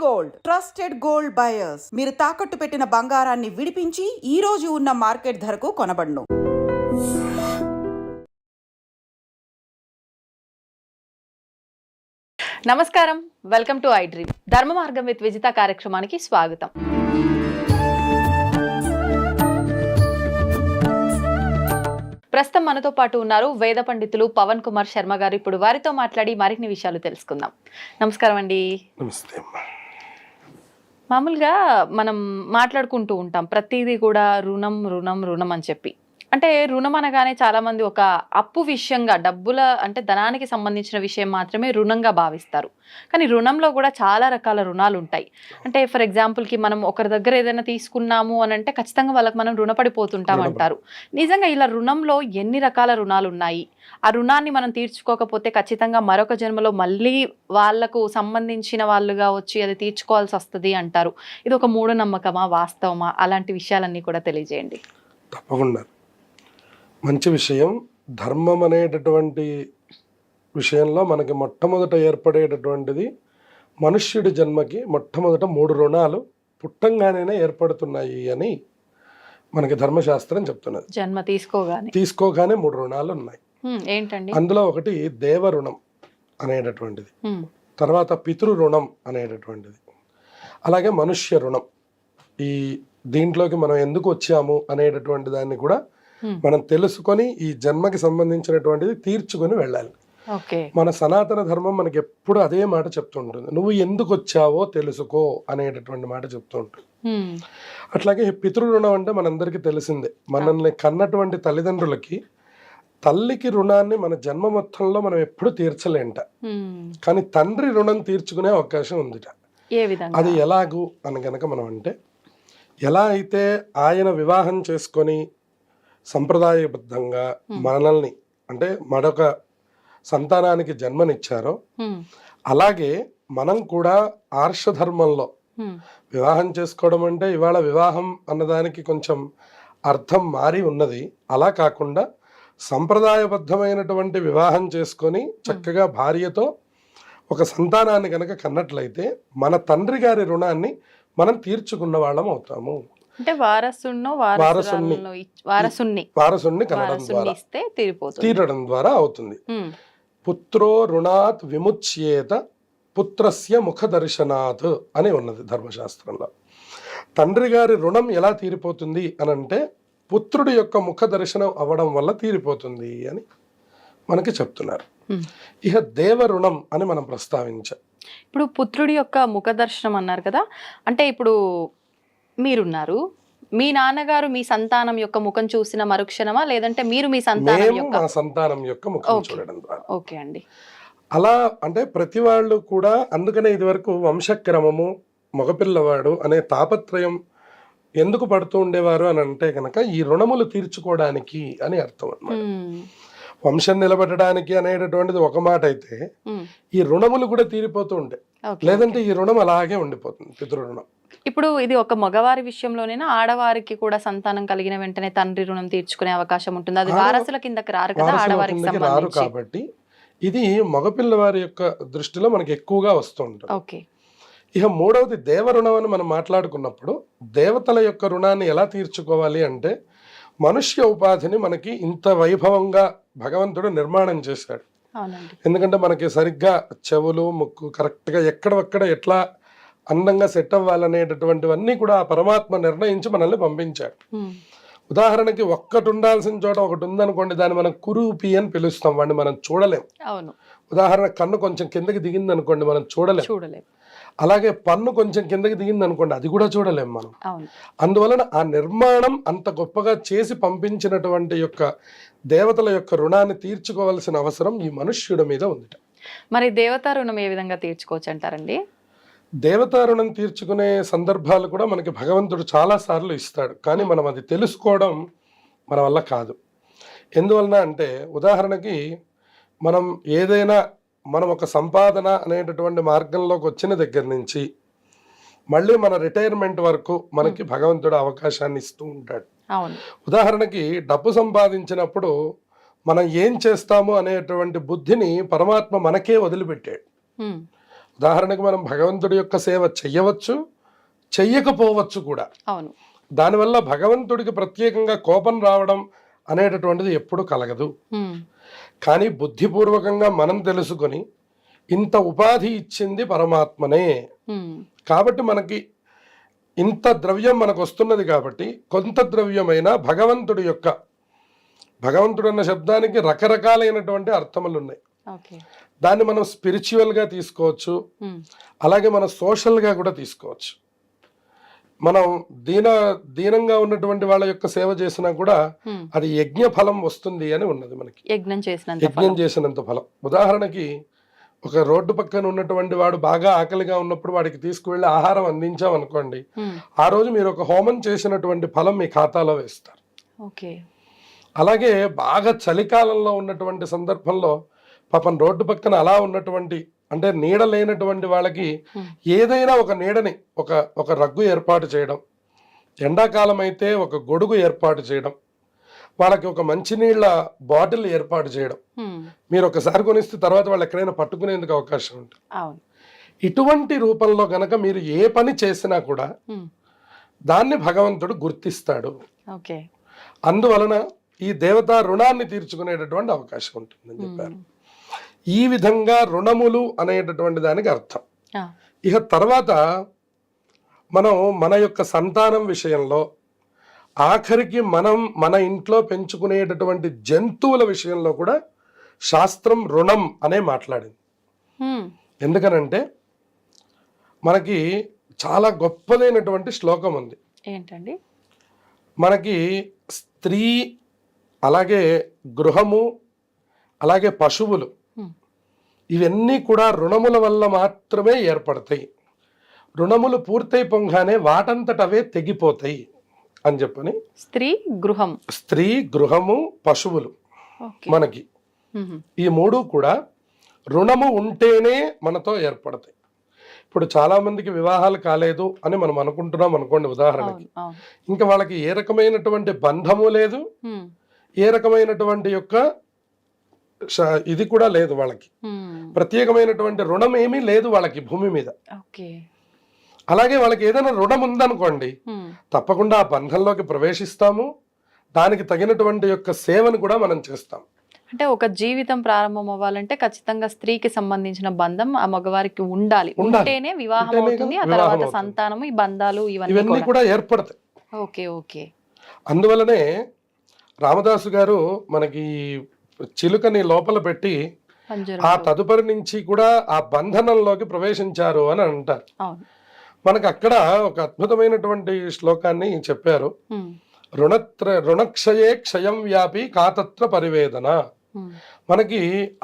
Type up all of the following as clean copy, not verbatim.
Gold trusted gold buyers. మీరు తాకట్టు పెట్టిన బంగారాన్ని విడిపించి ఈ రోజు ఉన్న మార్కెట్ ధరకు కొనబడును. నమస్కారం, వెల్కమ్ టు ఐ డ్రీమ్. ధర్మ మార్గం విత్ విజిత కార్యక్రమానికి స్వాగతం. ప్రస్తుతం మనతో పాటు ఉన్నారు వేద పండితులు పవన్ కుమార్ శర్మ గారు. ఇప్పుడు వారితో మాట్లాడి మరిన్ని విషయాలు తెలుసుకుందాం. నమస్కారం అండి. నమస్తే. మామూలుగా మనం మాట్లాడుకుంటూ ఉంటాం ప్రతిదీ కూడా రుణం రుణం రుణం అని చెప్పి. అంటే రుణం అనగానే చాలా మంది ఒక అప్పు విషయంగా, డబ్బుల అంటే ధనానికి సంబంధించిన విషయం మాత్రమే రుణంగా భావిస్తారు. కానీ రుణంలో కూడా చాలా రకాల రుణాలు ఉంటాయి. అంటే ఫర్ ఎగ్జాంపుల్కి మనం ఒకరి దగ్గర ఏదైనా తీసుకున్నాము అని అంటే ఖచ్చితంగా వాళ్ళకి మనం రుణపడిపోతుంటాం అంటారు. నిజంగా ఇలా రుణంలో ఎన్ని రకాల రుణాలు ఉన్నాయి? ఆ రుణాన్ని మనం తీర్చుకోకపోతే ఖచ్చితంగా మరొక జన్మలో మళ్ళీ వాళ్లకు సంబంధించిన వాళ్ళుగా వచ్చి అది తీర్చుకోవాల్సి వస్తుంది అంటారు. ఇది ఒక మూఢనమ్మకమా, వాస్తవమా? అలాంటి విషయాలన్నీ కూడా తెలియజేయండి. తప్పకుండా. మంచి విషయం. ధర్మం అనేటటువంటి విషయంలో మనకి మొట్టమొదట ఏర్పడేటటువంటిది మనుష్యుడి జన్మకి మొట్టమొదట 3 రుణాలు పుట్టంగానే ఏర్పడుతున్నాయి అని మనకి ధర్మశాస్త్రం చెప్తున్నది. జన్మ తీసుకోగానే 3 రుణాలు ఉన్నాయి. ఏంటండి? అందులో ఒకటి దేవ రుణం అనేటటువంటిది, తర్వాత పితృ రుణం అనేటటువంటిది, అలాగే మనుష్య రుణం. ఈ దీంట్లోకి మనం ఎందుకు వచ్చాము అనేటటువంటి దాన్ని కూడా మనం తెలుసుకొని ఈ జన్మకి సంబంధించినటువంటిది తీర్చుకొని వెళ్ళాలి. మన సనాతన ధర్మం మనకి ఎప్పుడు అదే మాట చెప్తూ ఉంటుంది, నువ్వు ఎందుకు వచ్చావో తెలుసుకో అనేటటువంటి మాట చెప్తూ ఉంటుంది. అట్లాగే పితృ రుణం అంటే మనందరికీ తెలిసిందే. మనల్ని కన్నటువంటి తల్లిదండ్రులకి తల్లికి రుణాన్ని మన జన్మ మొత్తంలో మనం ఎప్పుడు తీర్చలేంట, కానీ తండ్రి రుణం తీర్చుకునే అవకాశం ఉందిట. అది ఎలాగూ అని గనక మనం అంటే, ఎలా అయితే ఆయన వివాహం చేసుకొని సంప్రదాయబద్ధంగా మనల్ని అంటే మరొక సంతానానికి జన్మనిచ్చారో, అలాగే మనం కూడా ఆర్షధర్మంలో వివాహం చేసుకోవడం అంటే ఇవాళ వివాహం అన్నదానికి కొంచెం అర్థం మారి ఉన్నది. అలా కాకుండా సంప్రదాయబద్ధమైనటువంటి వివాహం చేసుకొని చక్కగా భార్యతో ఒక సంతానాన్ని కనుక కన్నట్లయితే మన తండ్రి గారి రుణాన్ని మనం తీర్చుకున్న వాళ్ళం అవుతాము. అంటే వారసుని కనడం ద్వారా తీరడం ద్వారా అవుతుంది. పుత్రో రుణాత్ విముచ్యేత పుత్రస్య ముఖ దర్శనాత్ అని ఉన్నది ధర్మశాస్త్రంలో. తండ్రి గారి రుణం ఎలా తీరిపోతుంది అని అంటే పుత్రుడి యొక్క ముఖ దర్శనం అవ్వడం వల్ల తీరిపోతుంది అని మనకి చెప్తున్నారు. ఇక దేవ రుణం అని మనం ప్రస్తావించాం. ఇప్పుడు పుత్రుడి యొక్క ముఖ దర్శనం అన్నారు కదా, అంటే ఇప్పుడు మీరున్నారు, మీ నాన్నగారు మీ సంతానం యొక్క ముఖం చూసిన మరుక్షణమా, లేదంటే మీరు మీ సంతానం యొక్క ముఖం చూడడం ద్వారా? ఓకే అండి. అలా అంటే ప్రతి వాళ్ళు కూడా, అందుకనే ఇది వరకు వంశక్రమము, మగపిల్లవాడు అనే తాపత్రయం ఎందుకు పడుతూ ఉండేవారు అని అంటే కనుక ఈ రుణములు తీర్చుకోవడానికి అని అర్థం అన్నమాట. వంశం నిలబెట్టడానికి అనేటటువంటిది ఒక మాట అయితే, ఈ రుణములు కూడా తీరిపోతూ ఉంటాయి, లేదంటే ఈ రుణం అలాగే ఉండిపోతుంది, పితృరుణం. ఇప్పుడు ఇది ఒక మగవారి విషయంలోనేనా, ఆడవారికి కూడా సంతానం కలిగిన వెంటనే తండ్రి రుణం తీర్చుకునే అవకాశం ఉంటుంది? అది వారసుల కిందకి రారు కదా, ఆడవారికి రారు కాబట్టి ఇది మగపిల్లవారి యొక్క దృష్టిలో మనకి ఎక్కువగా వస్తూ ఉంటుంది. ఓకే. ఇక మూడవది దేవ రుణం అని మనం మాట్లాడుకున్నప్పుడు, దేవతల యొక్క రుణాన్ని ఎలా తీర్చుకోవాలి అంటే, మనుష్య ఉపాధిని మనకి ఇంత వైభవంగా భగవంతుడు నిర్మాణం చేశాడు. ఎందుకంటే మనకి సరిగ్గా చెవులు, ముక్కు కరెక్ట్గా ఎక్కడొక్కడ ఎట్లా అందంగా సెట్ అవ్వాలనేటటువంటివన్నీ కూడా ఆ పరమాత్మ నిర్ణయించి మనల్ని పంపించాడు. ఉదాహరణకి ఒక్కటి ఉండాల్సిన చోట ఒకటి ఉందనుకోండి, దాన్ని మనం కురూపి అని పిలుస్తాం, వాడిని మనం చూడలేం. ఉదాహరణ కన్ను కొంచెం కిందకి దిగింది అనుకోండి, మనం చూడలేం. అలాగే పన్ను కొంచెం కిందకి దిగింది అనుకోండి, అది కూడా చూడలేం మనం. అందువలన ఆ నిర్మాణం అంత గొప్పగా చేసి పంపించినటువంటి యొక్క దేవతల యొక్క రుణాన్ని తీర్చుకోవాల్సిన అవసరం ఈ మనుష్యుడి మీద ఉంది. మరి దేవతా రుణం ఏ విధంగా తీర్చుకోవచ్చు అంటారండి? దేవతా రుణం తీర్చుకునే సందర్భాలు కూడా మనకి భగవంతుడు చాలా సార్లు ఇస్తాడు, కానీ మనం అది తెలుసుకోవడం మన వల్ల కాదు. ఎందువలన అంటే, ఉదాహరణకి మనం ఒక సంపాదన అనేటటువంటి మార్గంలోకి వచ్చిన దగ్గర నుంచి మళ్ళీ మన రిటైర్మెంట్ వరకు మనకి భగవంతుడు అవకాశాన్ని ఇస్తూ ఉంటాడు. ఉదాహరణకి డబ్బు సంపాదించినప్పుడు మనం ఏం చేస్తాము అనేటువంటి బుద్ధిని పరమాత్మ మనకే వదిలిపెట్టాడు. ఉదాహరణకు మనం భగవంతుడి యొక్క సేవ చెయ్యవచ్చు, చెయ్యకపోవచ్చు కూడా. అవును. దానివల్ల భగవంతుడికి ప్రత్యేకంగా కోపం రావడం అనేటటువంటిది ఎప్పుడు కలగదు. కానీ బుద్ధిపూర్వకంగా మనం తెలుసుకొని ఇంత ఉపాధి ఇచ్చింది పరమాత్మనే కాబట్టి మనకి ఇంత ద్రవ్యం మనకు వస్తున్నది కాబట్టి కొంత ద్రవ్యమైనా భగవంతుడు అన్న శబ్దానికి రకరకాలైనటువంటి అర్థములు ఉన్నాయి. దాన్ని మనం స్పిరిచువల్గా తీసుకోవచ్చు, అలాగే మనం సోషల్గా కూడా తీసుకోవచ్చు. మనం దీనంగా ఉన్నటువంటి వాళ్ళ యొక్క సేవ చేసినా కూడా అది యజ్ఞ ఫలం వస్తుంది అని ఉన్నది మనకి. యజ్ఞం చేసినంత ఫలం. ఉదాహరణకి ఒక రోడ్డు పక్కన ఉన్నటువంటి వాడు బాగా ఆకలిగా ఉన్నప్పుడు వాడికి తీసుకువెళ్ళి ఆహారం అందించాం అనుకోండి, ఆ రోజు మీరు ఒక హోమం చేసినటువంటి ఫలం మీ ఖాతాలో వేస్తారు. అలాగే బాగా చలికాలంలో ఉన్నటువంటి సందర్భంలో పాపం రోడ్డు పక్కన అలా ఉన్నటువంటి అంటే నీడ లేనటువంటి వాళ్ళకి ఏదైనా ఒక నీడని ఒక రగ్గు ఏర్పాటు చేయడం, ఎండాకాలం అయితే ఒక గొడుగు ఏర్పాటు చేయడం, వాళ్ళకి ఒక మంచినీళ్ళ బాటిల్ ఏర్పాటు చేయడం, మీరు ఒకసారి కొనిస్తే తర్వాత వాళ్ళు ఎక్కడైనా పట్టుకునేందుకు అవకాశం ఉంటుంది. ఇటువంటి రూపంలో గనక మీరు ఏ పని చేసినా కూడా దాన్ని భగవంతుడు గుర్తిస్తాడు. అందువలన ఈ దేవతా రుణాన్ని తీర్చుకునేటటువంటి అవకాశం ఉంటుందని చెప్పారు. ఈ విధంగా రుణములు అనేటటువంటి దానికి అర్థం. ఇక తర్వాత మనం మన యొక్క సంతానం విషయంలో, ఆఖరికి మనం మన ఇంట్లో పెంచుకునేటటువంటి జంతువుల విషయంలో కూడా శాస్త్రం రుణం అనే మాట్లాడింది. ఎందుకనంటే మనకి చాలా గొప్పదైనటువంటి శ్లోకం ఉంది. ఏంటండి? మనకి స్త్రీ, అలాగే గృహము, అలాగే పశువులు, ఇవన్నీ కూడా రుణముల వల్ల మాత్రమే ఏర్పడతాయి. రుణములు పూర్తయిపోగానే వాటంతటవే తెగిపోతాయి అని చెప్పని. స్త్రీ, గృహము, పశువులు మనకి ఈ మూడు కూడా రుణము ఉంటేనే మనతో ఏర్పడతాయి. ఇప్పుడు చాలా మందికి వివాహాలు కాలేదు అని మనం అనుకుంటున్నాం అనుకోండి ఉదాహరణకి, ఇంకా వాళ్ళకి ఏ రకమైనటువంటి బంధము లేదు, ఏ రకమైనటువంటి యొక్క ఇది కూడా లేదు, వాళ్ళకి ప్రత్యేకమైనటువంటి రుణం ఏమీ లేదు వాళ్ళకి భూమి మీద. అలాగే వాళ్ళకి ఏదైనా రుణం ఉందనుకోండి, తప్పకుండా ఆ బంధంలోకి ప్రవేశిస్తాము, దానికి తగినటువంటి యొక్క సేవను కూడా మనం చేస్తాం. అంటే ఒక జీవితం ప్రారంభం అవ్వాలంటే ఖచ్చితంగా స్త్రీకి సంబంధించిన బంధం ఆ మగవారికి ఉండాలి. ఉంటేనే వివాహం అవుతుంది, ఆ తర్వాత సంతానము, ఈ బంధాలు ఇవన్నీ కూడా ఏర్పడతాయి. అందువలనే రామదాసు గారు మనకి చిలుకని లోపల పెట్టి ఆ తదుపరి నుంచి కూడా ఆ బంధనంలోకి ప్రవేశించారు అని అంటారు. మనకు అక్కడ ఒక అద్భుతమైనటువంటి శ్లోకాన్ని చెప్పారు. రుణక్షయే క్షయం వ్యాపి కాతత్ర పరివేదన. మనకి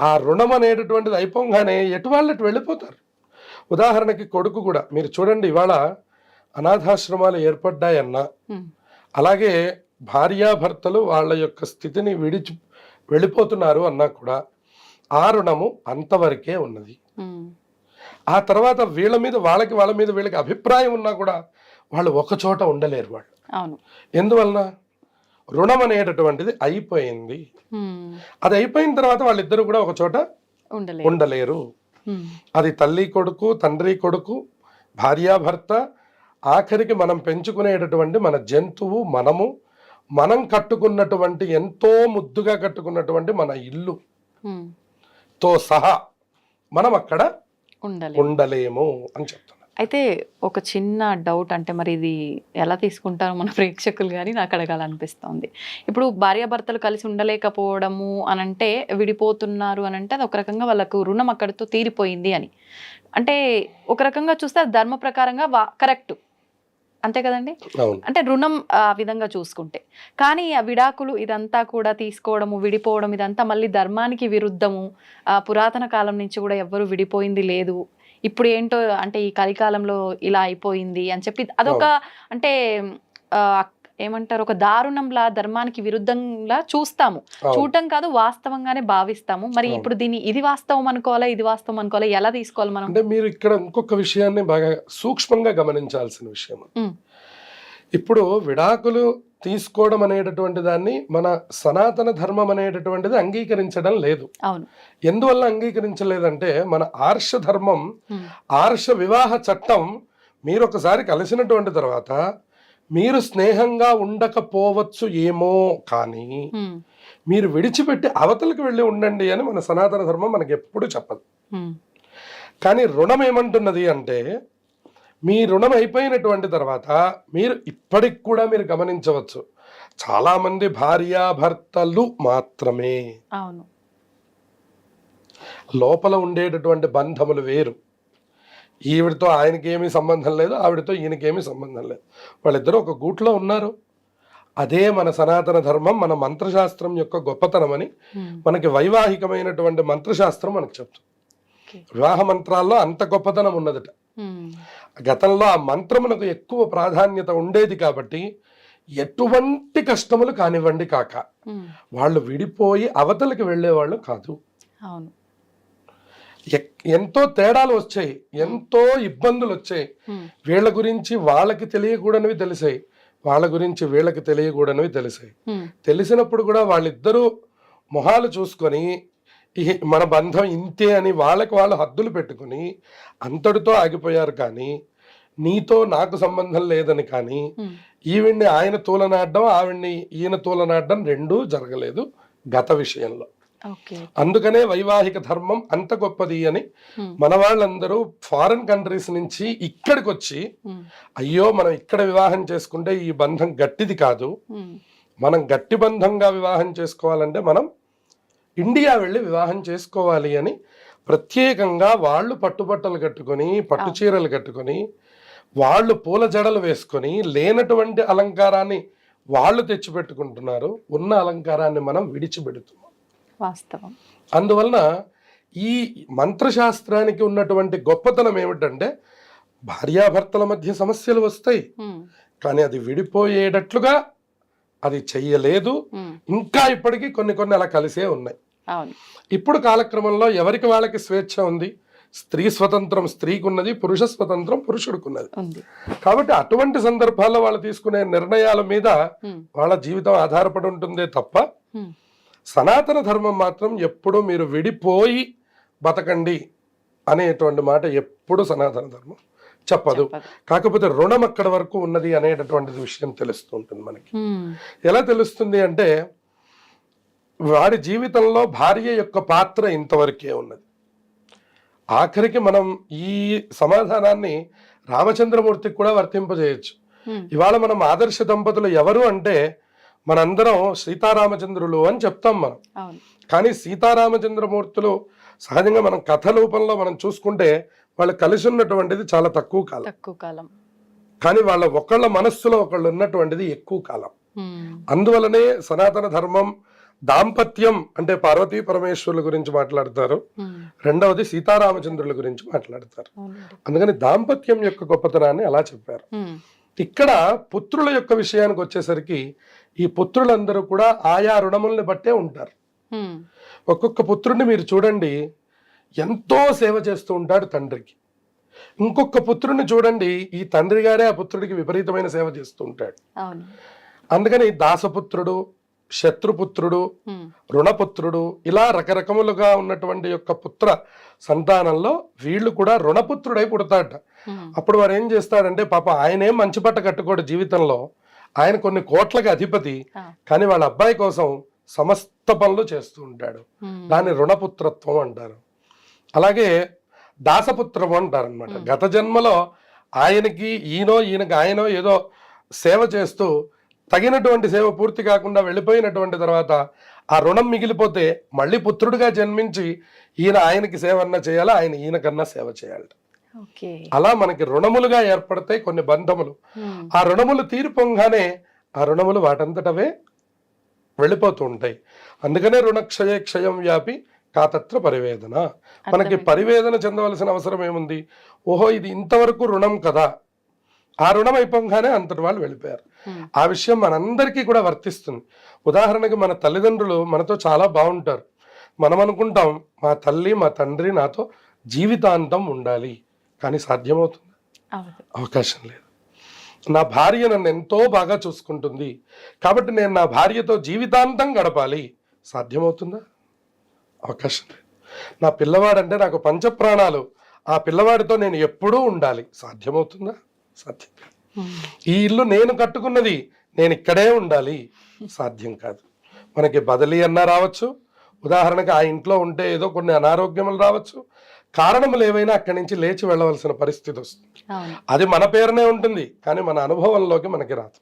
ఆ రుణం అనేటటువంటిది అయిపోగానే ఎటు వాళ్ళకి వెళ్ళిపోతారు. ఉదాహరణకి కొడుకు కూడా మీరు చూడండి, ఇవాళ అనాథాశ్రమాలు ఏర్పడ్డాయన్నా, అలాగే భార్యాభర్తలు వాళ్ళ యొక్క స్థితిని విడిచి వెళ్ళిపోతున్నారు అన్నా కూడా ఆ రుణము అంతవరకే ఉన్నది. ఆ తర్వాత వాళ్ళ మీద వీళ్ళకి అభిప్రాయం ఉన్నా కూడా వాళ్ళు ఒక చోట ఉండలేరు. వాళ్ళు ఎందువలన రుణం అనేటటువంటిది అయిపోయింది. అది అయిపోయిన తర్వాత వాళ్ళిద్దరు కూడా ఒక చోట ఉండలేరు. అది తల్లి కొడుకు, తండ్రి కొడుకు, భార్యాభర్త, ఆఖరికి మనం పెంచుకునేటటువంటి మన జంతువు, మనం కట్టుకున్నటువంటి ఎంతో ముద్దుగా కట్టుకున్నటువంటి మన ఇల్లు తో సహా మనం అక్కడ ఉండలేము అని చెప్తున్నారు. అయితే ఒక చిన్న డౌట్, అంటే మరి ఇది ఎలా తీసుకుంటారో మన ప్రేక్షకులు కానీ నాకు అడగాలనిపిస్తుంది. ఇప్పుడు భార్యాభర్తలు కలిసి ఉండలేకపోవడము అనంటే, విడిపోతున్నారు అనంటే అది ఒక రకంగా వాళ్ళకు రుణం అక్కడితో తీరిపోయింది అని. అంటే ఒక రకంగా చూస్తే అది ధర్మ ప్రకారంగా కరెక్ట్, అంతే కదండి? అంటే రుణం ఆ విధంగా చూసుకుంటే. కానీ ఆ విడాకులు ఇదంతా కూడా తీసుకోవడము, విడిపోవడం, ఇదంతా మళ్ళీ ధర్మానికి విరుద్ధము. పురాతన కాలం నుంచి కూడా ఎవ్వరు విడిపోయింది లేదు, ఇప్పుడు ఏంటో అంటే ఈ కలికాలంలో ఇలా అయిపోయింది అని చెప్పి అదొక అంటే ఏమంటారు, ఒక దారుణంలా, ధర్మానికి విరుద్ధంలా చూస్తాము. చూడటం కాదు, వాస్తవంగానే భావిస్తాము. మరి ఇప్పుడు దీన్ని ఇది వాస్తవం అనుకోవాలా, ఇది వాస్తవం అనుకోవాలా, ఎలా తీసుకోవాలి మనం? అంటే మీరు ఇక్కడ ఇంకొక విషయాన్ని బాగా సూక్ష్మంగా గమనించాల్సిన విషయం. ఇప్పుడు విడాకులు తీసుకోవడం అనేటటువంటి దాన్ని మన సనాతన ధర్మం అనేటటువంటిది అంగీకరించడం లేదు. అవును. ఎందువల్ల అంగీకరించలేదంటే మన ఆర్ష ధర్మం, ఆర్ష వివాహ చట్టం, మీరు ఒకసారి కలిసినటువంటి తర్వాత మీరు స్నేహంగా ఉండకపోవచ్చు ఏమో, కానీ మీరు విడిచిపెట్టి అవతలకు వెళ్ళి ఉండండి అని మన సనాతన ధర్మం మనకి ఎప్పుడు చెప్పదు. కానీ రుణం ఏమంటున్నది అంటే మీ రుణం అయిపోయినటువంటి తర్వాత మీరు ఇప్పటికి కూడా మీరు గమనించవచ్చు, చాలా మంది భార్యాభర్తలు మాత్రమే, అవును, లోపల ఉండేటటువంటి బంధములు వేరు. ఈవిడితో ఆయనకేమీ సంబంధం లేదు, ఆవిడతో ఈయనకేమీ సంబంధం లేదు, వాళ్ళిద్దరూ ఒక గూట్లో ఉన్నారు. అదే మన సనాతన ధర్మం, మన మంత్రశాస్త్రం యొక్క గొప్పతనం అని మనకి వైవాహికమైనటువంటి మంత్రశాస్త్రం మనకు చెప్తుంది. వివాహ మంత్రాల్లో అంత గొప్పతనం ఉన్నదట. గతంలో ఆ మంత్రమునకు ఎక్కువ ప్రాధాన్యత ఉండేది కాబట్టి ఎటువంటి కష్టములు కానివ్వండి కాక వాళ్ళు విడిపోయి అవతలకి వెళ్ళేవాళ్ళు కాదు. అవును, ఎంతో తేడాలు వచ్చాయి, ఎంతో ఇబ్బందులు వచ్చాయి. వీళ్ళ గురించి వాళ్ళకి తెలియకూడనివి తెలిసాయి, వాళ్ళ గురించి వీళ్ళకి తెలియకూడనివి తెలిసాయి. తెలిసినప్పుడు కూడా వాళ్ళిద్దరూ మొహాలు చూసుకొని మన బంధం ఇంతే అని వాళ్ళకి వాళ్ళు హద్దులు పెట్టుకుని అంతటితో ఆగిపోయారు. కానీ నీతో నాకు సంబంధం లేదని కానీ ఈవిడ్ని ఆయన తూలనాడడం, ఆవిడ్ని ఈయన తూలనాడడం రెండూ జరగలేదు గత విషయంలో. అందుకనే వైవాహిక ధర్మం అంత గొప్పది అని మన వాళ్ళందరూ ఫారిన్ కంట్రీస్ నుంచి ఇక్కడికి వచ్చి, అయ్యో మనం ఇక్కడ వివాహం చేసుకుంటే ఈ బంధం గట్టిది కాదు, మనం గట్టి బంధంగా వివాహం చేసుకోవాలంటే మనం ఇండియా వెళ్ళి వివాహం చేసుకోవాలి అని ప్రత్యేకంగా వాళ్ళు పట్టుబట్టలు కట్టుకొని, పట్టు చీరలు కట్టుకొని, వాళ్ళు పూల జడలు వేసుకొని, లేనటువంటి అలంకారాన్ని వాళ్ళు తెచ్చిపెట్టుకుంటున్నారు, ఉన్న అలంకారాన్ని మనం విడిచిపెడుతున్నాం. వాస్తవం. అందువలన ఈ మంత్రశాస్త్రానికి ఉన్నటువంటి గొప్పతనం ఏమిటంటే భార్యాభర్తల మధ్య సమస్యలు వస్తాయి, కానీ అది విడిపోయేటట్లుగా అది చెయ్యలేదు. ఇంకా ఇప్పటికీ కొన్ని అలా కలిసే ఉన్నాయి. ఇప్పుడు కాలక్రమంలో ఎవరికి వాళ్ళకి స్వేచ్ఛ ఉంది. స్త్రీ స్వతంత్రం స్త్రీకి ఉన్నది, పురుష స్వతంత్రం పురుషుడికి ఉన్నది. కాబట్టి అటువంటి సందర్భాల్లో వాళ్ళు తీసుకునే నిర్ణయాల మీద వాళ్ళ జీవితం ఆధారపడి ఉంటుందే తప్ప సనాతన ధర్మం మాత్రం ఎప్పుడు మీరు విడిపోయి బతకండి అనేటువంటి మాట ఎప్పుడు సనాతన ధర్మం చెప్పదు. కాకపోతే రుణం అక్కడ వరకు ఉన్నది అనేటటువంటి విషయం తెలుస్తూ ఉంటుంది మనకి. ఎలా తెలుస్తుంది అంటే వాడి జీవితంలో భార్య యొక్క పాత్ర ఇంతవరకే ఉన్నది. ఆఖరికి మనం ఈ సమాధానాన్ని రామచంద్రమూర్తికి కూడా వర్తింపజేయచ్చు. ఇవాళ మనం ఆదర్శ దంపతులు ఎవరు అంటే మనందరం సీతారామచంద్రులు అని చెప్తాం మనం. కానీ సీతారామచంద్రమూర్తులు సహజంగా మనం కథ రూపంలో మనం చూసుకుంటే వాళ్ళు కలిసి ఉన్నటువంటిది చాలా తక్కువ కాలం, కానీ వాళ్ళ ఒకళ్ళ మనస్సులో ఒకళ్ళు ఉన్నటువంటిది ఎక్కువ కాలం. అందువలనే సనాతన ధర్మం దాంపత్యం అంటే పార్వతీ పరమేశ్వరుల గురించి మాట్లాడతారు, రెండవది సీతారామచంద్రుల గురించి మాట్లాడతారు. అందుకని దాంపత్యం యొక్క గొప్పతనాన్ని అలా చెప్పారు. ఇక్కడ పుత్రుల యొక్క విషయానికి వచ్చేసరికి ఈ పుత్రులందరూ కూడా ఆయా రుణముల్ని బట్టే ఉంటారు. ఒక్కొక్క పుత్రుడిని మీరు చూడండి, ఎంతో సేవ చేస్తూ ఉంటాడు తండ్రికి. ఇంకొక పుత్రుడిని చూడండి, ఈ తండ్రి గారే ఆ పుత్రుడికి విపరీతమైన సేవ చేస్తూ ఉంటాడు. అందుకని దాసపుత్రుడు, శత్రుపుత్రుడు, రుణపుత్రుడు, ఇలా రకరకములుగా ఉన్నటువంటి యొక్క పుత్ర సంతానంలో వీళ్ళు కూడా రుణపుత్రుడై పుడతాడట. అప్పుడు వారు ఏం చేస్తాడంటే పాప ఆయనేం మంచి పట్ట కట్టుకోడు జీవితంలో, ఆయన కొన్ని కోట్లకి అధిపతి, కానీ వాళ్ళ అబ్బాయి కోసం సమస్త పనులు చేస్తూ ఉంటాడు. దాన్ని రుణపుత్రత్వం అంటారు. అలాగే దాసపుత్రం అంటారు అనమాట. గత జన్మలో ఆయనకి ఈయనకి ఆయనో ఏదో సేవ చేస్తూ తగినటువంటి సేవ పూర్తి కాకుండా వెళ్ళిపోయినటువంటి తర్వాత ఆ రుణం మిగిలిపోతే మళ్ళీ పుత్రుడిగా జన్మించి ఈయన ఆయనకి సేవ అన్నా చేయాలి, ఆయన ఈయనకన్నా సేవ చేయాలి. అలా మనకి రుణములుగా ఏర్పడతాయి కొన్ని బంధములు. ఆ రుణములు తీరిపోగానే ఆ రుణములు వాటంతటవే వెళ్ళిపోతూ ఉంటాయి. అందుకనే రుణక్షయ క్షయం వ్యాపి కాతత్ర పరివేదన. మనకి పరివేదన చెందవలసిన అవసరం ఏముంది? ఓహో ఇది ఇంతవరకు రుణం కదా, ఆ రుణం అయిపోగానే అంతటి వాళ్ళు వెళ్ళిపోయారు. ఆ విషయం మనందరికీ కూడా వర్తిస్తుంది. ఉదాహరణకి మన తల్లిదండ్రులు మనతో చాలా బాగుంటారు, మనం అనుకుంటాం మా తల్లి మా తండ్రి నాతో జీవితాంతం ఉండాలి, కానీ సాధ్యమవుతుంది? అవకాశం లేదు. నా భార్య నన్ను ఎంతో బాగా చూసుకుంటుంది కాబట్టి నేను నా భార్యతో జీవితాంతం గడపాలి. సాధ్యమవుతుందా? అవకాశం లేదు. నా పిల్లవాడంటే నాకు పంచప్రాణాలు, ఆ పిల్లవాడితో నేను ఎప్పుడూ ఉండాలి. సాధ్యమవుతుందా? సాధ్యం కాదు. ఈ ఇల్లు నేను కట్టుకున్నది, నేను ఇక్కడే ఉండాలి. సాధ్యం కాదు. మనకి బదిలీ అన్నా రావచ్చు, ఉదాహరణకి ఆ ఇంట్లో ఉంటే ఏదో కొన్ని అనారోగ్యములు రావచ్చు, కారణములు ఏవైనా అక్కడి నుంచి లేచి వెళ్ళవలసిన పరిస్థితి వస్తుంది. అది మన పేరునే ఉంటుంది కానీ మన అనుభవంలోకి మనకి రాదు.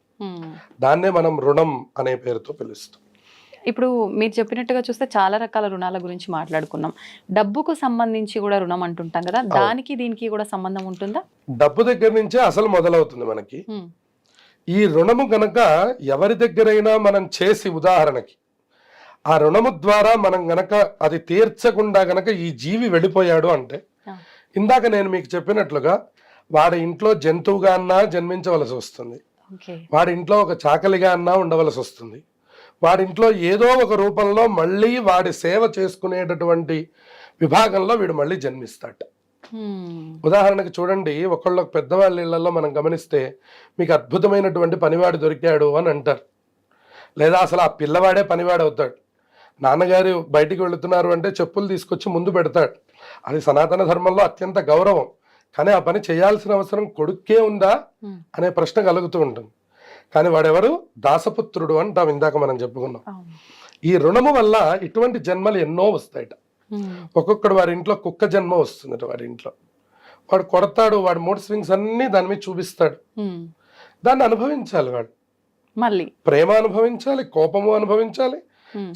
దాన్నే మనం రుణం అనే పేరుతో పిలుస్తాం. ఇప్పుడు మీరు చెప్పినట్టుగా చూస్తే చాలా రకాల రుణాల గురించి మాట్లాడుకున్నాం. డబ్బుకు సంబంధించి కూడా రుణం అంటుంటాం కదా, దానికి దీనికి కూడా సంబంధం ఉంటుందా? డబ్బు దగ్గర నుంచే అసలు మొదలవుతుంది మనకి. ఈ రుణము గనక ఎవరి దగ్గరైనా మనం చేసి, ఉదాహరణకి ఆ రుణము ద్వారా మనం గనక అది తీర్చకుండా గనక ఈ జీవి వెళ్ళిపోయాడు అంటే, ఇందాక నేను మీకు చెప్పినట్లుగా వాడి ఇంట్లో జంతువుగా అన్నా జన్మించవలసి వస్తుంది, వాడి ఇంట్లో ఒక చాకలిగా అన్నా ఉండవలసి వస్తుంది, వాడింట్లో ఏదో ఒక రూపంలో మళ్ళీ వాడి సేవ చేసుకునేటటువంటి విభాగంలో వీడు మళ్ళీ జన్మిస్తాడు. ఉదాహరణకి చూడండి, ఒకళ్ళ పెద్దవాళ్ళ ఇళ్లలో మనం గమనిస్తే మీకు అద్భుతమైనటువంటి పనివాడు దొరికాడు అని అంటారు, లేదా అసలు ఆ పిల్లవాడే పనివాడు అవుతాడు. నాన్నగారు బయటికి వెళుతున్నారు అంటే చెప్పులు తీసుకొచ్చి ముందు పెడతాడు. అది సనాతన ధర్మంలో అత్యంత గౌరవం. కానీ ఆ పని చేయాల్సిన అవసరం కొడుక్కే ఉందా అనే ప్రశ్న కలుగుతూ ఉంటుంది. కానీ వాడెవరు? దాసపుత్రుడు అంటాం, ఇందాక మనం చెప్పుకున్నాం. ఈ రుణము వల్ల ఇటువంటి జన్మలు ఎన్నో వస్తాయట. ఒక్కొక్కడు వారి ఇంట్లో కుక్క జన్మ వస్తుందట. వాడి ఇంట్లో వాడు కొడతాడు, వాడి మూడ్ స్వింగ్స్ అన్ని దాని మీద చూపిస్తాడు. దాన్ని అనుభవించాలి వాడు. మళ్ళీ ప్రేమ అనుభవించాలి, కోపము అనుభవించాలి,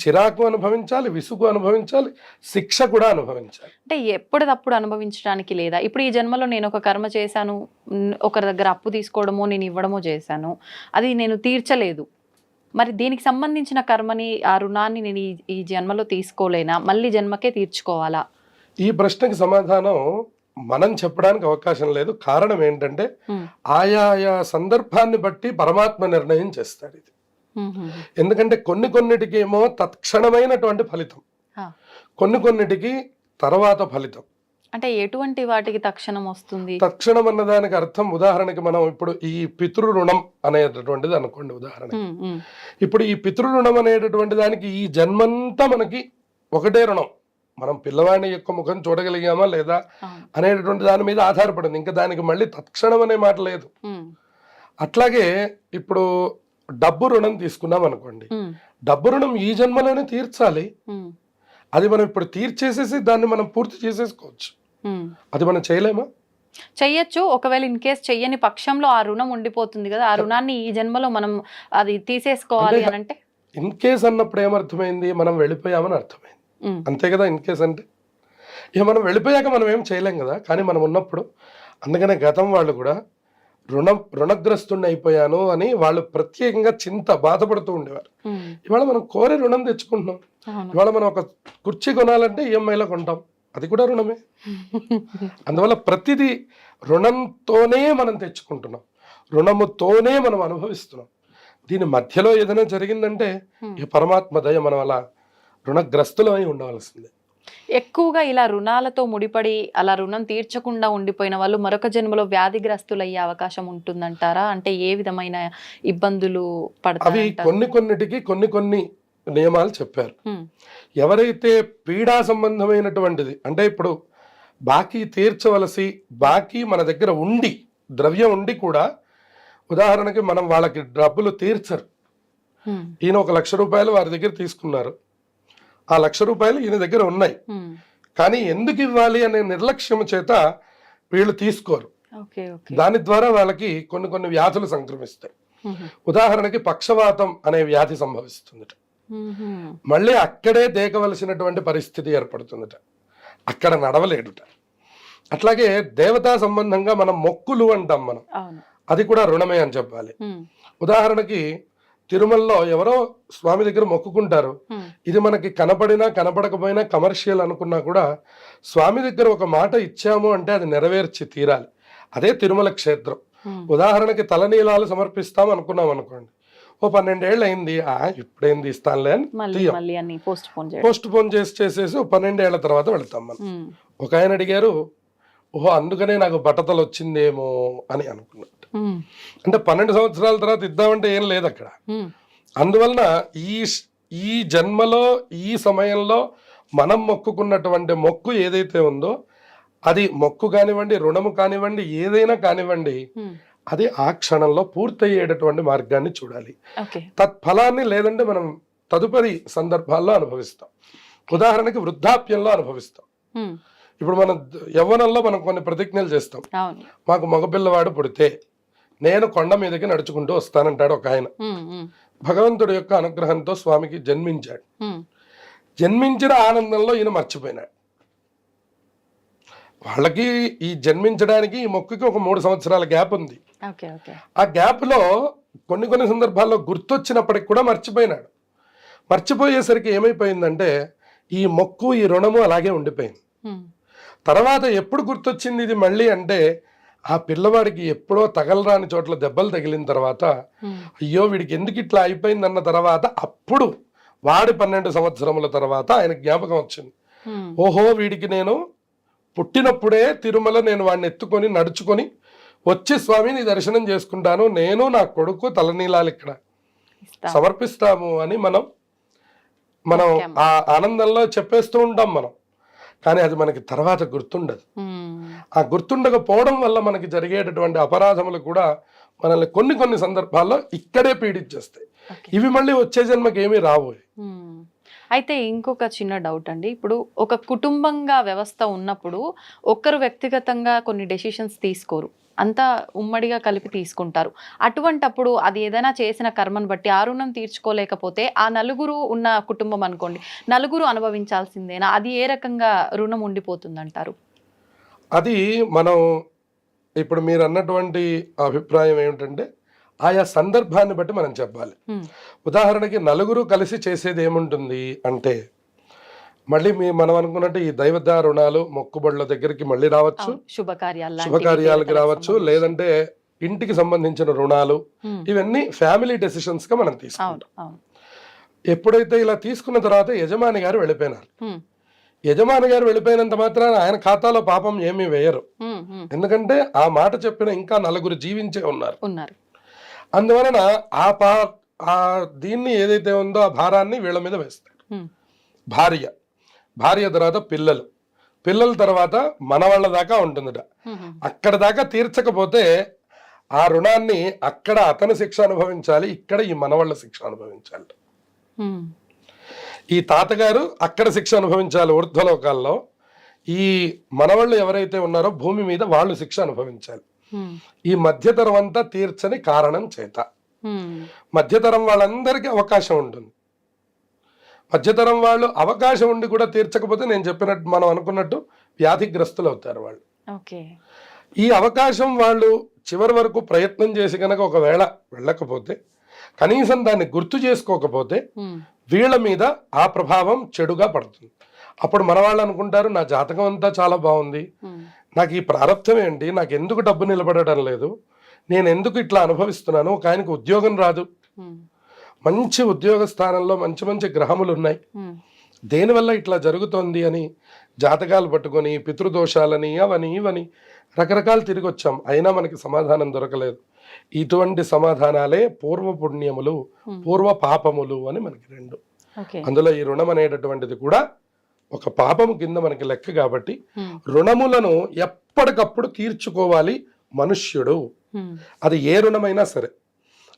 చిరాకు అనుభవించాలి, విసుగు అనుభవించాలి, శిక్ష కూడా అనుభవించాలి. అంటే ఎప్పటికప్పుడు అనుభవించడానికి లేదా? ఇప్పుడు ఈ జన్మలో నేను ఒక కర్మ చేశాను, ఒకరి దగ్గర అప్పు తీసుకోవడమో నేను ఇవ్వడమో చేశాను, అది నేను తీర్చలేదు, మరి దీనికి సంబంధించిన కర్మని, ఆ రుణాన్ని నేను ఈ జన్మలో తీసుకోలేనా, మళ్ళీ జన్మకే తీర్చుకోవాలా? ఈ ప్రశ్నకి సమాధానం మనం చెప్పడానికి అవకాశం లేదు. కారణం ఏంటంటే ఆయా సందర్భాన్ని బట్టి పరమాత్మ నిర్ణయం చేస్తాడు ఇది. ఎందుకంటే కొన్నిటికి ఏమో తత్క్షణమైనటువంటి ఫలితం, కొన్నిటికి తర్వాత ఫలితం. అంటే ఎటువంటి వాటికి తక్షణం వస్తుంది? తక్షణం అన్న దానికి అర్థం, ఉదాహరణకి మనం ఇప్పుడు ఈ పితృ రుణం అనేటటువంటిది అనుకోండి. ఉదాహరణకి ఇప్పుడు ఈ పితృ రుణం అనేటటువంటి దానికి ఈ జన్మంతా మనకి ఒకటే రుణం. మనం పిల్లవాడి యొక్క ముఖం చూడగలిగామా లేదా అనేటటువంటి దాని మీద ఆధారపడింది. ఇంకా దానికి మళ్ళీ తత్క్షణం అనే మాట లేదు. అట్లాగే ఇప్పుడు డబ్బు రుణం తీసుకున్నాం అనుకోండి, డబ్బు రుణం ఈ జన్మలోనే తీర్చాలి. అది మనం ఇప్పుడు తీర్చేసేసి దాన్ని మనం పూర్తి చేసేసుకోవచ్చు. అది మనం చేయలేమా? చెయ్యొచ్చు. ఒకవేళ ఇన్ కేస్ చెయ్యని పక్షంలో ఆ రుణం ఉండిపోతుంది కదా, ఆ రుణాన్ని ఈ జన్మలో మనం అది తీసేసుకోవాలి అని అంటే, ఇన్ కేస్ అన్నప్పుడు ఏమర్థమైంది? మనం వెళ్ళిపోయామని అర్థమైంది. అంతే కదా ఇన్ కేస్ అంటే. ఇక మనం వెళ్ళిపోయాక మనం ఏం చేయలేం కదా, కానీ మనం ఉన్నప్పుడు. అందుకనే గతం వాళ్ళు కూడా రుణగ్రస్తుని అయిపోయాను అని వాళ్ళు ప్రత్యేకంగా బాధపడుతూ ఉండేవారు. ఇవాళ మనం కోరే రుణం తెచ్చుకుంటున్నాం. ఇవాళ మనం ఒక కుర్చీ కొనాలంటే ఈఎంఐలో కొంటాం, అది కూడా రుణమే. అందువల్ల ప్రతిదీ రుణంతోనే మనం తెచ్చుకుంటున్నాం, రుణముతోనే మనం అనుభవిస్తున్నాం. దీని మధ్యలో ఏదైనా జరిగిందంటే ఈ పరమాత్మ దయ, మనం అలా రుణగ్రస్తులమై ఉండవలసిందే. ఎక్కువగా ఇలా రుణాలతో ముడిపడి అలా రుణం తీర్చకుండా ఉండిపోయిన వాళ్ళు మరొక జన్మలో వ్యాధిగ్రస్తులయ్యే అవకాశం ఉంటుందంటారా? అంటే ఏ విధమైన ఇబ్బందులు పడతారు? అవి కొన్నిటికి కొన్ని నియమాలు చెప్పారు. ఎవరైతే పీడా సంబంధమైనటువంటిది, అంటే ఇప్పుడు బాకీ తీర్చవలసి, బాకీ మన దగ్గర ఉండి, ద్రవ్యం ఉండి కూడా, ఉదాహరణకి మనం వాళ్ళకి డబ్బులు తీర్చరు. ఈయన 1 లక్ష రూపాయలు వారి దగ్గర తీసుకున్నారు, ఆ 1 లక్ష రూపాయలు ఈయన దగ్గర ఉన్నాయి, కానీ ఎందుకు ఇవ్వాలి అనే నిర్లక్ష్యం చేత వీళ్ళు తీసుకోరు. దాని ద్వారా వాళ్ళకి కొన్ని వ్యాధులు సంక్రమిస్తాయి. ఉదాహరణకి పక్షవాతం అనే వ్యాధి సంభవిస్తుందట. మళ్ళీ అక్కడే దేకవలసినటువంటి పరిస్థితి ఏర్పడుతుందట, అక్కడ నడవలేడుట. అట్లాగే దేవతా సంబంధంగా మనం మొక్కులు అంటాం మనం, అది కూడా రుణమే అని చెప్పాలి. ఉదాహరణకి తిరుమలలో ఎవరో స్వామి దగ్గర మొక్కుకుంటారు, ఇది మనకి కనపడినా కనపడకపోయినా కమర్షియల్ అనుకున్నా కూడా స్వామి దగ్గర ఒక మాట ఇచ్చాము అంటే అది నెరవేర్చి తీరాలి. అదే తిరుమల క్షేత్రం. ఉదాహరణకి తలనీలాలు సమర్పిస్తాం అనుకున్నాం అనుకోండి, ఓ 12 ఏళ్ళు అయింది, ఇప్పుడేంది ఇస్తానులే అని పోస్ట్ పోన్ చేసేసి 12 ఏళ్ల తర్వాత వెళ్తాం మనం. ఒక ఆయన అడిగారు, ఓహో అందుకనే నాకు బట్టతలు వచ్చిందేమో అని అనుకున్నాడు. అంటే 12 సంవత్సరాల తర్వాత ఇద్దామంటే ఏం లేదు అక్కడ. అందువలన ఈ జన్మలో ఈ సమయంలో మనం మొక్కుకున్నటువంటి మొక్కు ఏదైతే ఉందో అది మొక్కు కానివ్వండి, రుణము కానివ్వండి, ఏదైనా కానివ్వండి, అది ఆ క్షణంలో పూర్తయ్యేటటువంటి మార్గాన్ని చూడాలి. తత్ఫలాన్ని లేదంటే మనం తదుపరి సందర్భాల్లో అనుభవిస్తాం. ఉదాహరణకి వృద్ధాప్యంలో అనుభవిస్తాం. ఇప్పుడు మనం యవ్వనంలో మనం కొన్ని ప్రతిజ్ఞలు చేస్తాం. మాకు మగపిల్లవాడు పుడితే నేను కొండ మీదకి నడుచుకుంటూ వస్తానంటాడు ఒక ఆయన. భగవంతుడి యొక్క అనుగ్రహంతో స్వామికి జన్మించాడు. జన్మించిన ఆనందంలో ఈయన మర్చిపోయినాడు. వాళ్ళకి ఈ జన్మించడానికి ఈ మొక్కుకి ఒక 3 సంవత్సరాల గ్యాప్ ఉంది. ఆ గ్యాప్ లో కొన్ని సందర్భాల్లో గుర్తొచ్చినప్పటికి కూడా మర్చిపోయినాడు. మర్చిపోయేసరికి ఏమైపోయిందంటే ఈ మొక్కు ఈ రుణము అలాగే ఉండిపోయింది. తర్వాత ఎప్పుడు గుర్తొచ్చింది ఇది మళ్ళీ అంటే ఆ పిల్లవాడికి ఎప్పుడో తగలరాని చోట్ల దెబ్బలు తగిలిన తర్వాత అయ్యో వీడికి ఎందుకు ఇట్లా అయిపోయిందన్న తర్వాత అప్పుడు వాడి 12 సంవత్సరముల తర్వాత ఆయన జ్ఞాపకం వచ్చింది. ఓహో వీడికి నేను పుట్టినప్పుడే తిరుమల నేను వాడిని ఎత్తుకొని నడుచుకొని వచ్చి స్వామిని దర్శనం చేసుకుంటాను, నేను నా కొడుకు తలనీలాలు ఇక్కడ సమర్పిస్తాము అని మనం ఆ ఆనందంలో చెప్పేస్తూ ఉంటాం మనం. కానీ అది మనకి తర్వాత గుర్తుండదు. ఆ గుర్తుండకపోవడం వల్ల మనకి జరిగేటటువంటి అపరాధములు కూడా మనల్ని కొన్ని సందర్భాల్లో ఇక్కడే పీడించేస్తాయి. ఇవి మళ్ళీ వచ్చే జన్మకి ఏమీ రావు. అయితే ఇంకొక చిన్న డౌట్ అండి, ఇప్పుడు ఒక కుటుంబంగా వ్యవస్థ ఉన్నప్పుడు ఒక్కరు వ్యక్తిగతంగా కొన్ని డెసిషన్స్ తీసుకోరు, అంతా ఉమ్మడిగా కలిపి తీసుకుంటారు. అటువంటప్పుడు అది ఏదైనా చేసిన కర్మను బట్టి ఆ రుణం తీర్చుకోలేకపోతే ఆ నలుగురు ఉన్న కుటుంబం అనుకోండి, నలుగురు అనుభవించాల్సిందేనా? అది ఏ రకంగా రుణం ఉండిపోతుంది అంటారు? అది మనం ఇప్పుడు మీరు అన్నటువంటి అభిప్రాయం ఏమిటంటే ఆయా సందర్భాన్ని బట్టి మనం చెప్పాలి. ఉదాహరణకి నలుగురు కలిసి చేసేది ఏముంటుంది అంటే మళ్ళీ మనం అనుకున్నట్టు ఈ దైవదా రుణాలు మొక్కుబడుల దగ్గరికి మళ్ళీ రావచ్చు, శుభకార్యాలకి రావచ్చు, లేదంటే ఇంటికి సంబంధించిన రుణాలు, ఇవన్నీ ఫ్యామిలీ డెసిషన్స్ గా మనం తీసుకుంటాం. ఎప్పుడైతే ఇలా తీసుకున్న తర్వాత యజమాని గారు వెళ్ళిపోయినారు. యజమాని గారు వెళ్ళిపోయినంత మాత్రాన ఆయన ఖాతాలో పాపం ఏమీ వేయరు. ఎందుకంటే ఆ మాట చెప్పిన ఇంకా నలుగురు జీవించే ఉన్నారు. అందువలన ఆ దీన్ని ఏదైతే ఉందో ఆ భారాన్ని వీళ్ళ మీద వేస్తారు. భార్య తర్వాత పిల్లల తర్వాత మనవాళ్ళ దాకా ఉంటుందట. అక్కడ దాకా తీర్చకపోతే ఆ రుణాన్ని అక్కడ అతను శిక్ష అనుభవించాలి, ఇక్కడ ఈ మనవాళ్ళ శిక్ష అనుభవించాలి. ఈ తాతగారు అక్కడ శిక్ష అనుభవించాలి ఊర్ధ్వలోకాల్లో, ఈ మనవాళ్ళు ఎవరైతే ఉన్నారో భూమి మీద వాళ్ళు శిక్ష అనుభవించాలి. ఈ మధ్యతరం అంతా తీర్చని కారణం చేత మధ్యతరం వాళ్ళందరికీ అవకాశం ఉంటుంది. మధ్యతరం వాళ్ళు అవకాశం ఉండి కూడా తీర్చకపోతే నేను చెప్పినట్టు మనం అనుకున్నట్టు వ్యాధిగ్రస్తులు అవుతారు వాళ్ళు. ఈ అవకాశం వాళ్ళు చివరి వరకు ప్రయత్నం చేసి కనుక ఒకవేళ వెళ్ళకపోతే, కనీసం దాన్ని గుర్తు చేసుకోకపోతే వీళ్ళ మీద ఆ ప్రభావం చెడుగా పడుతుంది. అప్పుడు మన వాళ్ళు అనుకుంటారు నా జాతకం అంతా చాలా బాగుంది, నాకు ఈ ప్రారంభం ఏంటి, నాకు ఎందుకు డబ్బు నిలబడటం లేదు, నేను ఎందుకు ఇట్లా అనుభవిస్తున్నాను, ఒక ఆయనకు ఉద్యోగం రాదు, మంచి ఉద్యోగ స్థానంలో మంచి గ్రహములు ఉన్నాయి, దేనివల్ల ఇట్లా జరుగుతోంది అని జాతకాలు పట్టుకొని పితృదోషాలని అవని ఇవని రకరకాలు తిరిగి వచ్చాం, అయినా మనకి సమాధానం దొరకలేదు. ఇటువంటి సమాధానాలే పూర్వ పుణ్యములు పూర్వ పాపములు అని మనకి రెండు. అందులో ఈ రుణం అనేటటువంటిది కూడా ఒక పాపము కింద మనకి లెక్క కాబట్టి రుణములను ఎప్పటికప్పుడు తీర్చుకోవాలి మనుష్యుడు. అది ఏ రుణమైనా సరే,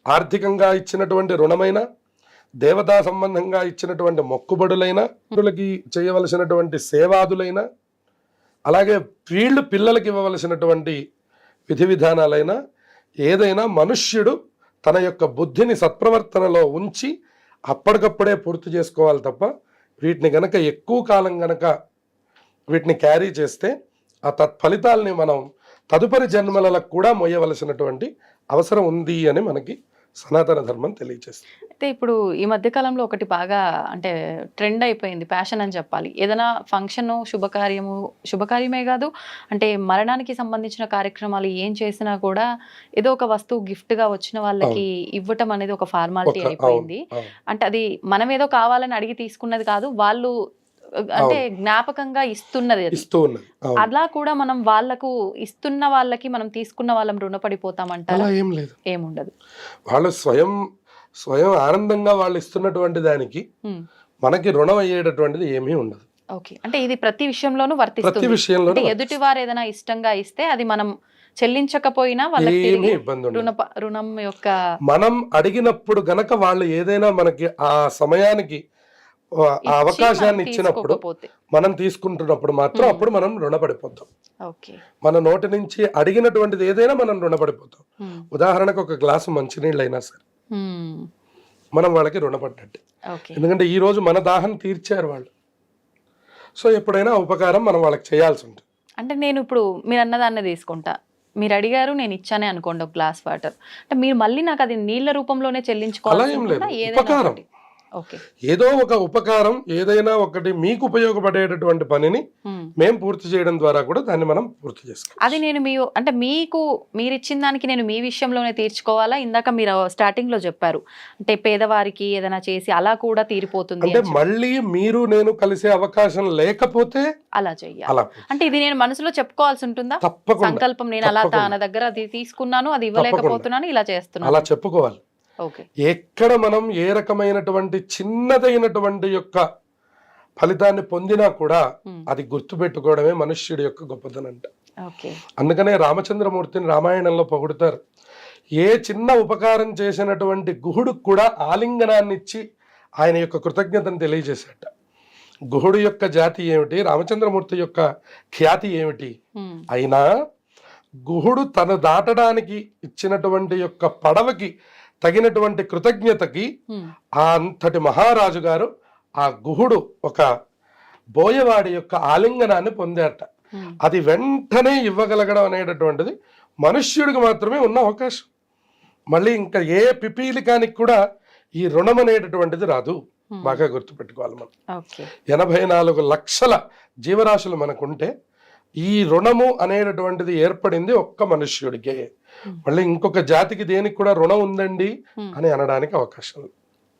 ఆర్థికంగా ఇచ్చినటువంటి రుణమైనా, దేవతా సంబంధంగా ఇచ్చినటువంటి మొక్కుబడులైనా, పిల్లలకి చేయవలసినటువంటి సేవాదులైనా, అలాగే వీళ్ళు పిల్లలకి ఇవ్వవలసినటువంటి విధి విధానాలైనా, ఏదైనా మనుష్యుడు తన యొక్క బుద్ధిని సత్ప్రవర్తనలో ఉంచి అప్పటికప్పుడే పూర్తి చేసుకోవాలి తప్ప వీటిని గనక ఎక్కువ కాలం గనక వీటిని క్యారీ చేస్తే ఆ తత్ఫలితాలని మనం తదుపరి జన్మలకు కూడా మొయ్యవలసినటువంటి అవసరం ఉంది అని మనకి సనాతన ధర్మం తెలియజేస్తుంది. అయితే ఇప్పుడు ఈ మధ్య కాలంలో ఒకటి బాగా అంటే ట్రెండ్ అయిపోయింది, ప్యాషన్ అని చెప్పాలి. ఏదైనా ఫంక్షన్ శుభకార్యమే కాదు, అంటే మరణానికి సంబంధించిన కార్యక్రమాలు ఏం చేసినా కూడా ఏదో ఒక వస్తువు గిఫ్ట్ గా వచ్చిన వాళ్ళకి ఇవ్వటం అనేది ఒక ఫార్మాలిటీ అయిపోయింది. అంటే అది మనం ఏదో కావాలని అడిగి తీసుకున్నది కాదు, వాళ్ళు అంటే జ్ఞాపకంగా ఇస్తున్నది అది. ఇస్తూ ఉన్నది. అవును. అలా కూడా మనం వాళ్ళకు ఇస్తున్న వాళ్ళకి మనం తీసుకున్న వాళ్ళం రుణపడిపోతామంటారా? అలా ఏం లేదు. ఏముండదు. వాళ్ళు స్వయం ఆనందంగా వాళ్ళు ఇస్తున్నటువంటి దానికి మనకి రుణం అయ్యేటటువంటిది ఏమీ ఉండదు. ఓకే. అంటే ఇది ప్రతి విషయంలోనూ ప్రతి వర్తిస్తుంది. విషయంలోనూ అంటే ఎదుటి వారు ఏదైనా ఇష్టంగా ఇస్తే అది మనం చెల్లించకపోయినా వాళ్ళకి ఏమీ తిరిగి ఇబ్బంది ఉండదు. రుణం యొక్క మనం అడిగినప్పుడు గనక వాళ్ళు ఏదైనా మనకి ఆ సమయానికి ఆ ఇచ్చి అవకాశాన్ని మనం ఇచ్చినప్పుడు తీసుకోకపోతే. మనం తీసుకుంటున్నప్పుడు మాత్రం అప్పుడు మనం రుణపడిపోతాం. ఓకే. మన నోటి నుంచి అడిగినటువంటిది ఏదైనా మనం రుణపడిపోతాం. ఉదాహరణకు ఒక గ్లాసు మంచినీళ్ళు అయినా సరే మనం వాళ్ళకి రుణపడ్డట్టు. ఓకే. ఎందుకంటే ఈ రోజు మన దాహం తీర్చారు వాళ్ళు. సో ఎప్పుడైనా ఆ ఉపకారం మనం వాళ్ళకి చేయాల్సి ఉంటుంది. అంటే నేను ఇప్పుడు మీరు అన్నదాన్నే తీసుకుంటా. మీరు అడిగారు, నేను ఇచ్చానే అనుకోండి ఒక గ్లాస్ వాటర్. అంటే మీరు మళ్ళీ నాకు అది నీళ్ళ రూపంలోనే అలా చెల్లించుకోవాల్సి ఏం ఉంటుందా? లేదు. ఏదైనా ఉపకారం. ఒకటి. ఓకే. ఏదో ఒక ఉపకారం ఏదైనా ఒకటి మీకు ఉపయోగపడేటటువంటి పనిని మేము పూర్తి చేయడం ద్వారా కూడా దాన్ని మనం పూర్తి చేసుకోవాలి. అది నేను అంటే మీరు ఇచ్చిన దానికి నేను మీ విషయంలోనే తీర్చుకోవాలా? ఇందాక మీరు స్టార్టింగ్ లో చెప్పారు అంటే పేదవారికి ఏదైనా చేసి అలా కూడా తీరిపోతుంది అంటే అని చెప్పి. మళ్ళీ మీరు నేను కలిసే అవకాశం లేకపోతే అలా చెయ్యాలి. అలా అంటే ఇది నేను మనసులో చెప్పుకోవాల్సి ఉంటుందా? తప్పకుండా సంకల్పం నేను అలా తన దగ్గర అది తీసుకున్నాను, అది ఇవ్వలేకపోతున్నాను, ఇలా చేస్తున్నాను. అలా చెప్పుకోవాలి. ఓకే. ఎక్కడ మనం ఏ రకమైనటువంటి చిన్నదైనటువంటి యొక్క ఫలితాన్ని పొందినా కూడా అది గుర్తుపెట్టుకోవడమే మనుష్యుడి యొక్క గొప్పతనం అంట. ఓకే. అందుకనే రామచంద్రమూర్తిని రామాయణంలో పొగుడుతారు. ఏ చిన్న ఉపకారం చేసినటువంటి గుహుడికి కూడా ఆలింగనాన్ని ఇచ్చి ఆయన యొక్క కృతజ్ఞతను తెలియజేశాట. గుహుడు యొక్క జాతి ఏమిటి, రామచంద్రమూర్తి యొక్క ఖ్యాతి ఏమిటి, అయినా గుహుడు తను దాటడానికి ఇచ్చినటువంటి యొక్క పడవకి తగినటువంటి కృతజ్ఞతకి ఆ అంతటి మహారాజు గారు ఆ గుహుడు ఒక బోయవాడి యొక్క ఆలింగనాన్ని పొందారట. అది వెంటనే ఇవ్వగలగడం అనేటటువంటిది మనుష్యుడికి మాత్రమే ఉన్న అవకాశం. మళ్ళీ ఇంకా ఏ పిపీలికానికి కూడా ఈ రుణం అనేటటువంటిది రాదు. బాగా గుర్తుపెట్టుకోవాలి. మనం 84 లక్షల జీవరాశులు మనకుంటే ఈ రుణము అనేటటువంటిది ఏర్పడింది ఒక్క మనుష్యుడికే. మళ్ళీ ఇంకొక జాతికి దేనికి కూడా రుణం ఉందండి అని అనడానికి అవకాశం లేదు.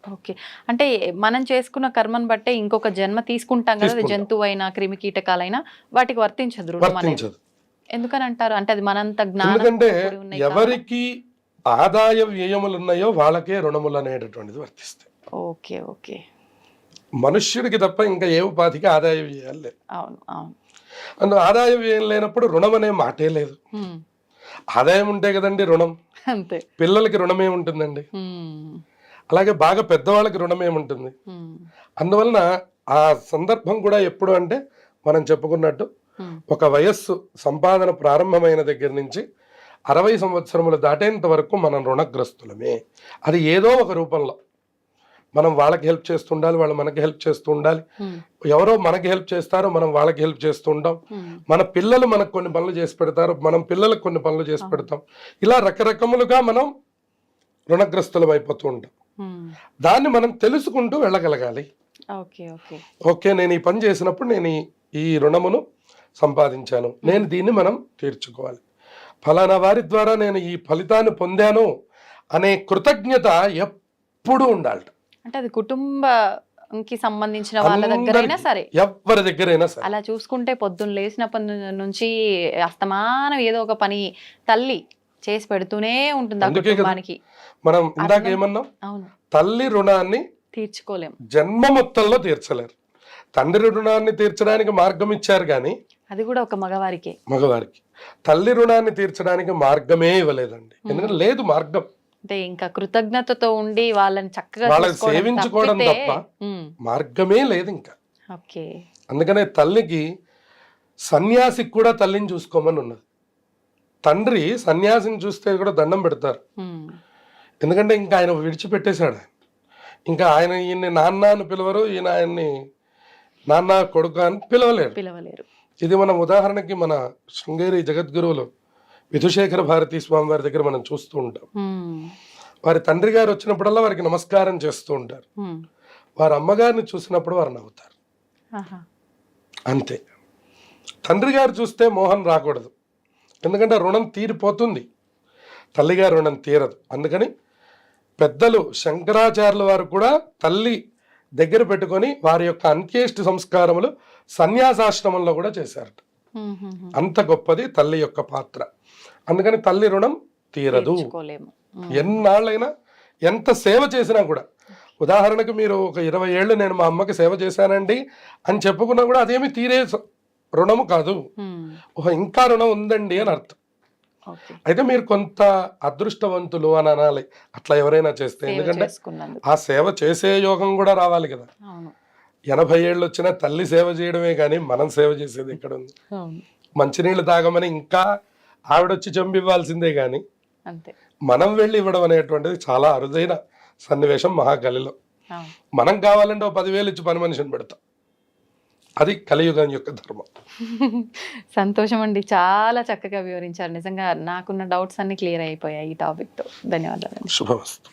ఓకే. అంటే మనం చేసుకున్న కర్మను బట్టే ఇంకొక జన్మ తీసుకుంటాం కదా, జంతువు అయినా క్రిమి కీటకాలైనా వాటికి వర్తించదు రుణం అనేది. ఎందుకని అంటారు? అంటే అది మనంత జ్ఞానం. ఎందుకంటే ఎవరికి ఆదాయ వ్యయములు ఉన్నాయో వాళ్ళకే రుణములు అనేటటువంటిది వర్తిస్తాయి. ఓకే. ఓకే. మనుష్యుడికి తప్ప ఇంకా ఏ ఉపాధికి ఆదాయ వ్యయాలు లేదు. అవును, అవును. అందులో ఆదాయ వ్యయం లేనప్పుడు రుణం అనే మాటే లేదు. ఆదాయం ఉంటే కదండి రుణం. అంతే. పిల్లలకి రుణమే ఉంటుందండి, అలాగే బాగా పెద్దవాళ్ళకి రుణమే ఉంటుంది. అందువలన ఆ సందర్భం కూడా ఎప్పుడు అంటే మనం చెప్పుకున్నట్టు ఒక వయస్సు సంపాదన ప్రారంభమైన దగ్గర నుంచి 60 సంవత్సరములు దాటేంత వరకు మనం రుణగ్రస్తులమే. అది ఏదో ఒక రూపంలో మనం వాళ్ళకి హెల్ప్ చేస్తూ ఉండాలి, వాళ్ళు మనకి హెల్ప్ చేస్తూ ఉండాలి. ఎవరో మనకి హెల్ప్ చేస్తారో మనం వాళ్ళకి హెల్ప్ చేస్తూ ఉంటాం. మన పిల్లలు మనకు కొన్ని పనులు చేసి పెడతారు, మనం పిల్లలకు కొన్ని పనులు చేసి పెడతాం. ఇలా రకరకములుగా మనం రుణగ్రస్తులం అయిపోతూ ఉంటాం. దాన్ని మనం తెలుసుకుంటూ వెళ్ళగలగాలి. ఓకే, నేను ఈ పని చేసినప్పుడు నేను ఈ రుణమును సంపాదించాను, నేను దీన్ని మనం తీర్చుకోవాలి. ఫలానా వారి ద్వారా నేను ఈ ఫలితాన్ని పొందాను అనే కృతజ్ఞత ఎప్పుడూ ఉండాలి. అంటే అది కుటుంబంకి సంబంధించిన వాళ్ళ దగ్గరైనా సరే, ఎవరి దగ్గరైనా సరే. అలా చూసుకుంటే పొద్దున్న లేచినప్పటి నుంచి అస్తమానం ఏదో ఒక పని తల్లి చేసి పెడుతూనే ఉంటుంది ఆ కుటుంబానికి. మనం ఇందాక ఏమన్నాం, తల్లి రుణాన్ని తీర్చుకోలేం, జన్మ మొత్తంలో తీర్చలేరు. తండ్రి రుణాన్ని తీర్చడానికి మార్గం ఇచ్చారు కానీ అది కూడా ఒక మగవారికి. తల్లి రుణాన్ని తీర్చడానికి మార్గమే ఇవ్వలేదండి. ఎందుకంటే లేదు మార్గం. అంటే ఇంకా కృతజ్ఞతతో ఉండి వాళ్ళని చక్కగా వాళ్ళని సేవించుకోవడం తప్ప మార్గమే లేదు ఇంకా. అందుకనే తల్లికి సన్యాసికి కూడా తల్లిని చూసుకోమని ఉన్నది. తండ్రి సన్యాసిని చూస్తే కూడా దండం పెడతారు. ఎందుకంటే ఇంకా ఆయన విడిచిపెట్టేశాడు. ఇంకా ఆయన ఈయన్ని నాన్న అని పిలవరు, ఈయన ఆయన్ని నాన్న కొడుకు అని పిలవలేరు. ఇది మనం ఉదాహరణకి మన శృంగేరి జగద్గురువులు విధుశేఖర భారతీ స్వామి వారి దగ్గర మనం చూస్తూ ఉంటాం. వారి తండ్రి గారు వచ్చినప్పుడల్లా వారికి నమస్కారం చేస్తూ ఉంటారు. వారి అమ్మగారిని చూసినప్పుడు వారు నవ్వుతారు. అంతే. తండ్రి గారు చూస్తే మోహన్ రాకూడదు, ఎందుకంటే రుణం తీరిపోతుంది, తల్లిగారి రుణం తీరదు. అందుకని పెద్దలు శంకరాచార్యుల వారు కూడా తల్లి దగ్గర పెట్టుకొని వారి యొక్క అంత్యేష్టి సంస్కారములు సన్యాసాశ్రమంలో కూడా చేశారట. అంత గొప్పది తల్లి యొక్క పాత్ర. అందుకని తల్లి రుణం తీరదు. తీర్చుకోలేము. ఎన్నాళ్ళైనా ఎంత సేవ చేసినా కూడా, ఉదాహరణకు మీరు ఒక 20 ఏళ్ళు నేను మా అమ్మకి సేవ చేశానండి అని చెప్పుకున్నా కూడా అదేమి తీరే రుణము కాదు. ఓహో ఇంకా రుణం ఉందండి అని అర్థం. ఓకే. అయితే మీరు కొంత అదృష్టవంతులు అని అనాలి అట్లా ఎవరైనా చేస్తే. సేవ ఎందుకంటే చేసుకున్నందుకు. ఆ సేవ చేసే యోగం కూడా రావాలి కదా. అవును. 80 ఏళ్ళు వచ్చినా తల్లి సేవ చేయడమే కానీ మనం సేవ చేసేది ఎక్కడ ఉంది? అవును. మంచినీళ్ళు తాగమని ఇంకా ఆవిడొచ్చి చంపివ్వాల్సిందే కానీ అంతే. మనం వెళ్ళి ఇవ్వడం అనేటువంటిది చాలా అరుదైన సన్నివేశం మహాకలిలో. అవును. మనం కావాలంటే ఓ 10,000 ఇచ్చి పని మనిషిని పెడతాం. అది కలియుగం యొక్క ధర్మం. సంతోషం అండి, చాలా చక్కగా వివరించారు. నిజంగా నాకున్న డౌట్స్ అన్ని క్లియర్ అయిపోయాయి ఈ టాపిక్ తో. ధన్యవాదాలు. శుభమస్తు.